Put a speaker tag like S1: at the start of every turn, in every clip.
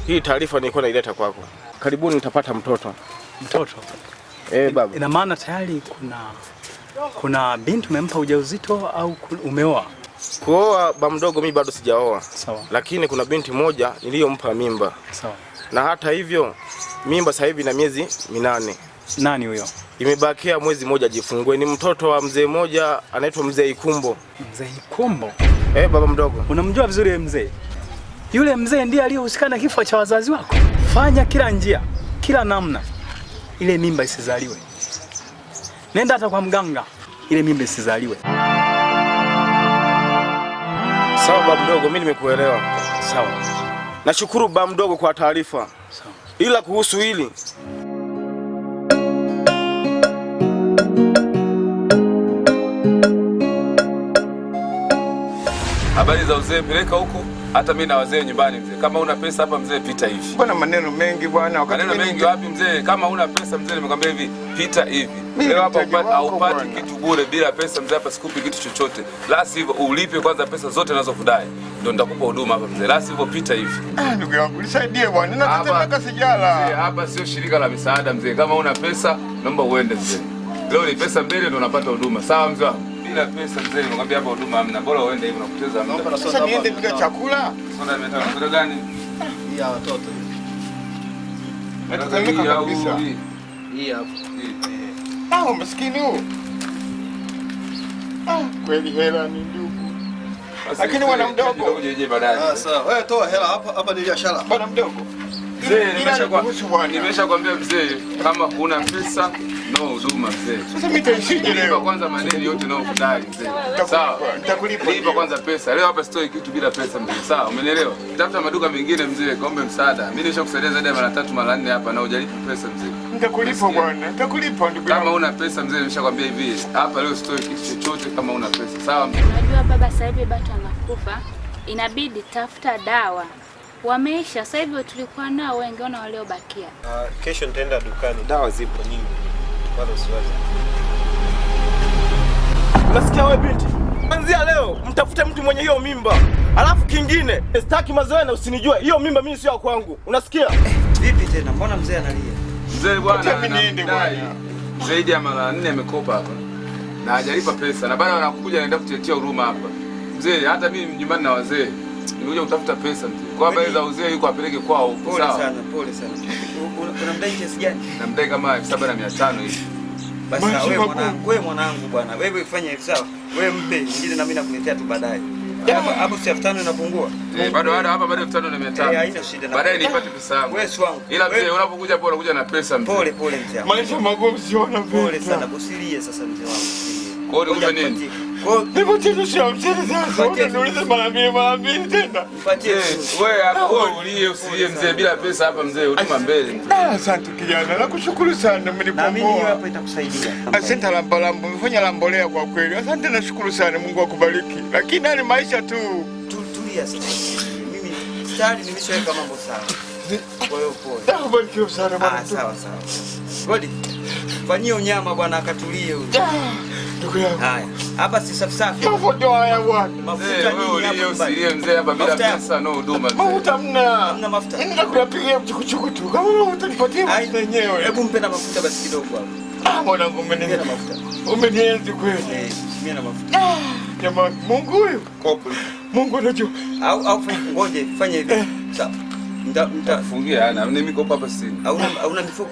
S1: hii taarifa nilikuwa naileta kwako. Karibuni nitapata mtoto.
S2: Mtoto?
S1: Baba.
S2: Ina maana tayari kuna binti umempa ujauzito au umeoa?
S1: Kuoa ba mdogo mimi bado sijaoa.
S2: Sawa.
S1: Lakini kuna binti moja niliyompa mimba.
S2: Sawa.
S1: Na hata hivyo mimba sasa hivi na miezi 8.
S2: Nani huyo?
S1: Imebakia mwezi mmoja ajifungue. Ni mtoto wa mzee mmoja anaitwa Mzee Ikumbo.
S2: Mzee Ikumbo?
S1: Baba mdogo.
S2: Unamjua vizuri yule mzee? Yule mzee ndiye aliyehusika na kifo cha wazazi wako. Fanya kila njia, kila namna ile mimba isizaliwe. Nenda hata kwa mganga ile mimba isizaliwe.
S1: Sawa baba mdogo, mimi nimekuelewa.
S2: Sawa.
S1: Nashukuru baba mdogo kwa taarifa.
S2: Sawa.
S1: Ila kuhusu hili
S3: habari za uzee peleka huko, hata mimi na wazee nyumbani mzee. Kama una pesa hapa mzee pita hivi.
S4: Bwana maneno mengi bwana, wakati
S3: maneno mengi wapi mzee? Kama una pesa mzee nimekwambia hivi pita hivi. Leo hapa upati kitu bure bila pesa mzee, hapa sikupi kitu chochote. La sivyo ulipe kwanza pesa zote ninazokudai. Ndio nitakupa huduma hapa mzee. La sivyo pita hivi.
S4: Ndugu yangu nisaidie bwana, natetemeka sijala.
S3: Mzee hapa sio shirika la misaada mzee. Kama una pesa naomba uende mzee. Leo ni pesa mbele ndio unapata huduma. Sawa mzee wangu? Bila pesa mzee nimekwambia hapa huduma hamna. Bora uende hivi unapoteza muda.
S4: Sasa niende bila chakula?
S3: Soda imetaka soda gani?
S5: Hii ya watoto.
S4: Natetemeka kabisa.
S5: Hii hapo.
S4: Maskini huo. Kweli hela ni ndugu. Lakini bwana mdogo.
S5: Sawa. Wewe toa hela hapa ni biashara.
S4: Bwana mdogo.
S3: Mzee nimeshakwambia mzee, kama huna pesa no huduma mzee.
S4: Sasa mimi nitaishije leo?
S3: Lipa kwanza madeni yote nao kudai mzee. Sawa.
S4: Nitakulipa.
S3: Lipa kwanza pesa. Leo hapa sitoi kitu bila pesa mzee. Sawa, umenielewa? Tafuta maduka mengine mzee, kaombe msaada. Mimi nishakusaidia zaidi ya mara 3 mara 4 hapa na hujalipa pesa mzee.
S4: Nitakulipa bwana. Nitakulipa ndugu yangu.
S3: Kama una pesa mzee nimeshakwambia hivi, hapa leo sitoi kitu chochote kama una pesa. Sawa mzee?
S6: Unajua baba sasa hivi bado anakufa. Inabidi tafuta dawa. Wameisha sasa hivi, tulikuwa nao wengi ona waliobakia.
S7: Kesho nitaenda dukani. Dawa zipo nyingi. Bado siwazi.
S1: Unasikia wewe binti? Kuanzia leo mtafute mtu mwenye hiyo mimba. Alafu kingine, sitaki mazoea na usinijue. Hiyo mimba mimi sio kwangu. Unasikia?
S5: Vipi tena? Mbona mzee analia?
S3: Mzee bwana
S4: niende bwana.
S3: Zaidi ya mara 4 amekopa hapa. Na hajalipa pesa na bado anakuja anaenda kutetea huruma hapa. Mzee hata mimi nyumbani na wazee nimekuja kutafuta pesa mzee. Kwa habari za uzee yuko apeleke kwao huko sawa.
S5: Pole sana. Unamdai kiasi gani?
S3: Namdai kama 7,500 hivi.
S5: Basi wewe mwanangu bwana. Wewe fanya hivi sawa. Wewe mpe nyingine na mimi nakuletea tu baadaye. Hapo si 5,000 inapungua.
S3: Bado hapa bado 5,500.
S5: Haina shida.
S3: Baadaye nipate pesa yangu.
S5: Wewe si wangu.
S3: Ila mzee unapokuja hapo unakuja na pesa mzee.
S5: Pole mzee.
S4: Maisha magumu siona pesa.
S5: Pole sana, busilie sasa mzee wangu.
S3: Kwa hiyo unipe nini?
S4: Nipo tena sio mzee sasa. Unauliza mara mbili tena.
S5: Mpatie.
S3: Wewe hapo usilie mzee bila pesa hapa mzee huduma mbele.
S4: Asante kijana. Nakushukuru sana umenikomboa.
S5: Na mimi hapa itakusaidia.
S4: Asante lambo. Umefanya lambolea kwa kweli. Asante nashukuru sana, Mungu akubariki. Lakini ni maisha tu.
S5: Tulia sasa. Mimi tayari nimeshaweka mambo sawa. Kwa hiyo pole.
S4: Nakubarikiwa sana bwana.
S5: Sawa. Godi. Fanyia unyama bwana akatulie huyo.
S4: Ndugu yangu.
S5: Haya. Hapa si safi.
S4: Mafuta haya bwana.
S5: Mafuta
S3: nini hapa? Usilie mzee hapa bila pesa no huduma mzee.
S4: Mafuta hamna.
S5: Hamna mafuta.
S4: Nitakupigia mchukuchuku tu. Kama mafuta nipatie mafuta yenyewe.
S5: Hebu mpe na mafuta basi kidogo hapo.
S4: Mwanangu umenienzi mafuta. Umenienzi kweli.
S5: Mimi na mafuta.
S4: Jamaa Mungu huyu.
S5: Kopo.
S4: Mungu anajua.
S5: Au ngoje fanya hivi. Sawa.
S3: Nitafungia na mimi kopo hapa sini.
S5: Hauna mifuko?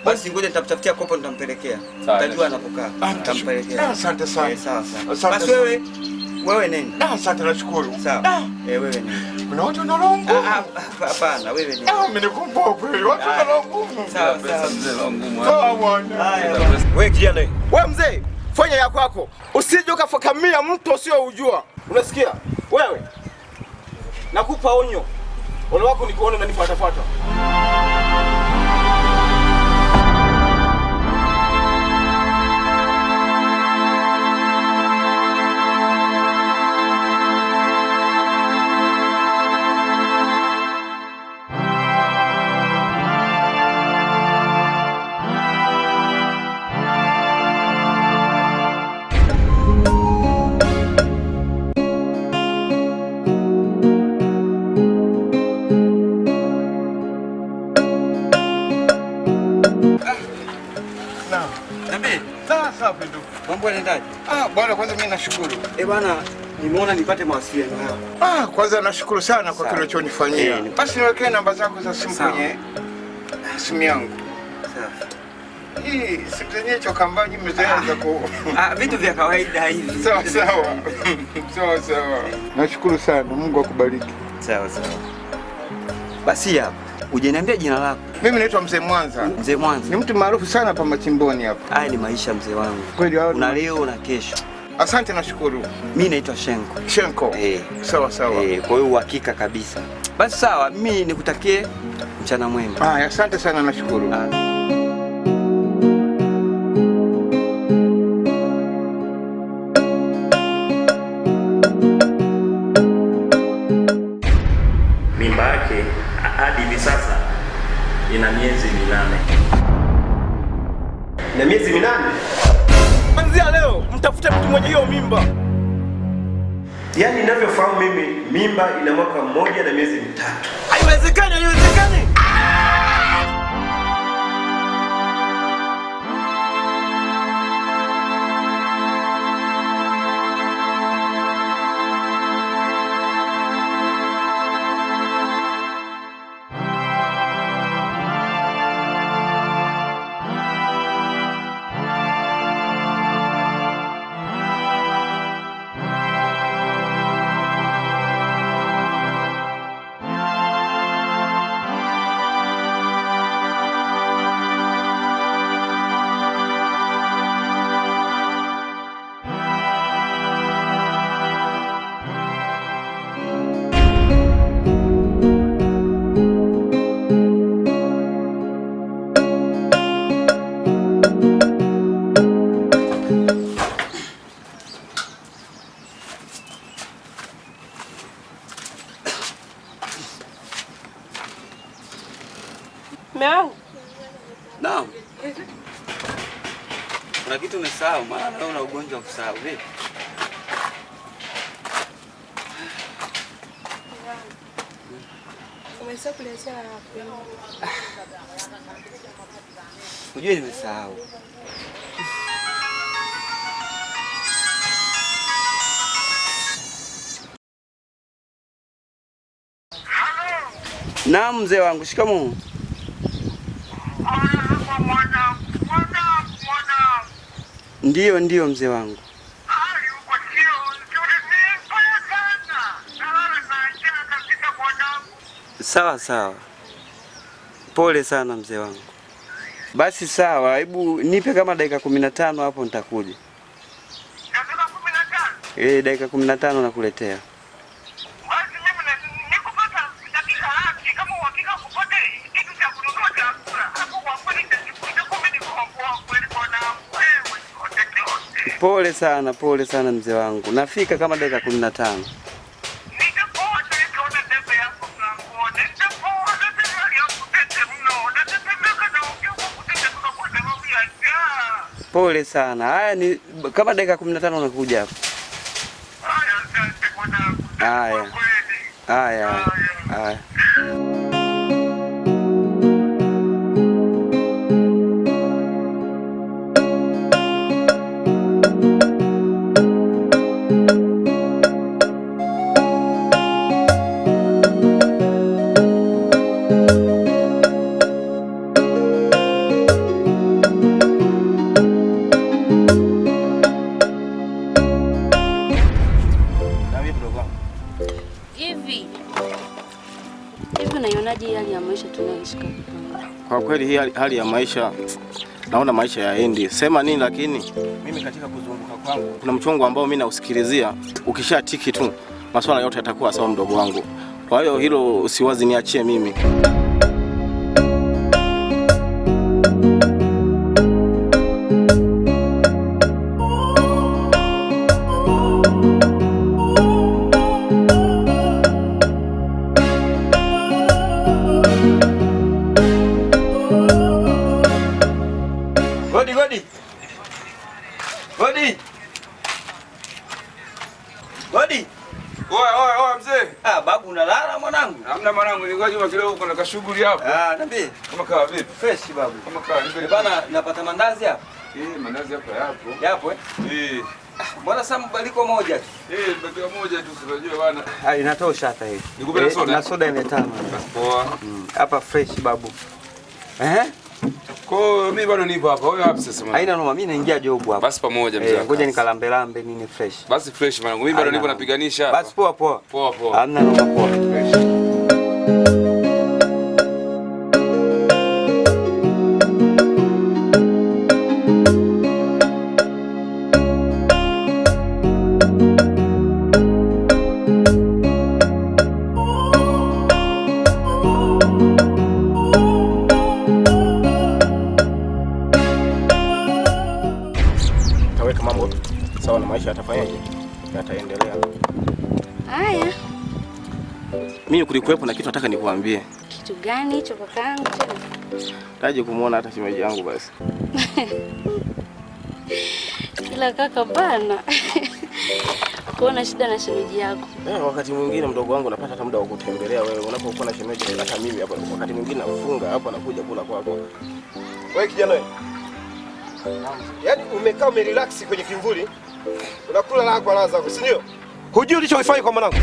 S5: Basi ngoja nitafutia kopo nitampelekea. Utajua anapokaa. Nitampelekea.
S4: Asante sana.
S5: Sawa. Basi wewe nini?
S4: Asante nashukuru.
S5: Sawa. wewe nini?
S4: Kuna watu wanalongo.
S5: Hapana, wewe nini?
S4: Umenikumbuka kweli. Watu wanalongo.
S5: Sawa.
S4: Sawa bwana.
S1: Wewe kijana, wewe mzee, fanya ya kwako. Usije ukafakamia mtu usiojua. Unasikia? Wewe. Nakupa onyo. Ole wako nikuone unanifuatafuata.
S5: unaendaje?
S4: Bwana kwanza mimi nashukuru.
S5: Bwana nimeona nipate mawasiliano yako.
S4: Kwanza nashukuru sana kwa kile ulichonifanyia. Basi niwekee namba zako za simu kwenye simu yangu.
S5: Sawa.
S4: Hii simu zenyewe chokambaji mmeanza ku
S5: vitu vya kawaida hivi.
S4: Sawa. Nashukuru sana. Mungu akubariki.
S5: Sawa. Basi hapa, hujaniambia jina lako?
S4: Mimi naitwa Mzee Mwanza.
S5: Mzee Mwanza.
S4: Ni mtu maarufu sana hapa Machimboni hapa.
S5: Haya ni maisha mzee wangu.
S4: Kweli hao.
S5: Una leo na kesho.
S4: Asante nashukuru.
S5: Mimi naitwa Shenko.
S4: Shenko. Sawa.
S5: Kwa hiyo uhakika kabisa. Basi sawa, mimi nikutakie mchana mwema.
S4: Asante sana nashukuru.
S8: Mimba yake hadi hivi sasa ina miezi 8.
S1: Na miezi 8? Kuanzia leo mtafute mtu mwenye hiyo mimba.
S8: Yaani ninavyofahamu mimi mimba ina mwaka 1 na miezi 3.
S1: Haiwezekani.
S5: Naam. Kuna kitu umesahau, maana wewe una ugonjwa wa kusahau. Vipi?
S9: Umesahau kuletea wapi?
S5: Unajua nimesahau. Naam mzee wangu, shikamoo. Ndio mzee wangu. Sawa. Pole sana mzee wangu. Basi sawa, hebu nipe kama dakika 15 hapo nitakuja. Dakika 15? Dakika 15 nakuletea.
S9: Basi mimi nikupata dakika ngapi kama uhakika kupata kitu cha kununua chakula. Hapo kwa kweli nitakuja kumi kwa kweli bwana wewe.
S5: Pole sana mzee wangu. Nafika kama dakika 15. Pole sana. Haya ni kama dakika 15 unakuja hapo. Haya.
S6: Hivi unaionaje hali ya maisha tunayoishi?
S1: Kwa kweli hii hali ya maisha naona maisha yaendi. Sema nini lakini
S8: Mimi katika kuzunguka kwangu
S1: kuna mchongo ambao mimi nausikilizia, ukishatiki tu masuala yote yatakuwa sawa mdogo wangu. Kwa hiyo hilo usiwazi, niachie mimi.
S5: Godi.
S3: Oya mzee.
S5: Babu unalala mwanangu?
S3: Hamna mwanangu, ningoje kwa kidogo kuna kashughuli hapa.
S5: Niambie.
S3: Kama kawa vipi?
S5: Fresh babu.
S3: Kama kawa nipe.
S5: Bana napata mandazi hapa.
S3: Mandazi hapa yapo.
S5: Yapo eh? Mbona sasa mbaliko moja tu?
S3: Mbaliko moja tu unajua bwana.
S5: Inatosha hata hivi.
S3: Nikupe na soda?
S5: Na soda 500.
S3: Poa.
S5: Hapa fresh babu.
S3: Kwa mimi bado nipo hapa. Wewe wapi sasa?
S5: Haina noma, mimi naingia job hapa.
S3: Basi pamoja mzee.
S5: Ngoja nikalambe nini fresh.
S3: Basi fresh mwanangu. Mimi bado nipo napiganisha hapa.
S5: Basi poa poa.
S3: Poa poa.
S5: Hamna noma poa. Fresh.
S1: Mambo sawa na maisha yatafanyaje? Yataendelea.
S10: Haya.
S1: Mimi kulikuwepo na kitu nataka nikuambie.
S10: Kitu gani hicho kakaangu tena?
S1: Taje kumuona hata shemeji yangu basi.
S10: Ila kaka bana. Kuona shida na shemeji yako.
S1: Wakati mwingine mdogo wangu napata hata muda wa kutembelea wewe unapokuwa na shemeji, hata mimi hapa wakati mwingine nafunga hapa nakuja kula kwako.
S8: Wewe kijana wewe. Yaani umekaa umerelax kwenye kimvuli. Unakula la kwa laza, si ndio? Hujui ulichokifanya kwa mwanangu?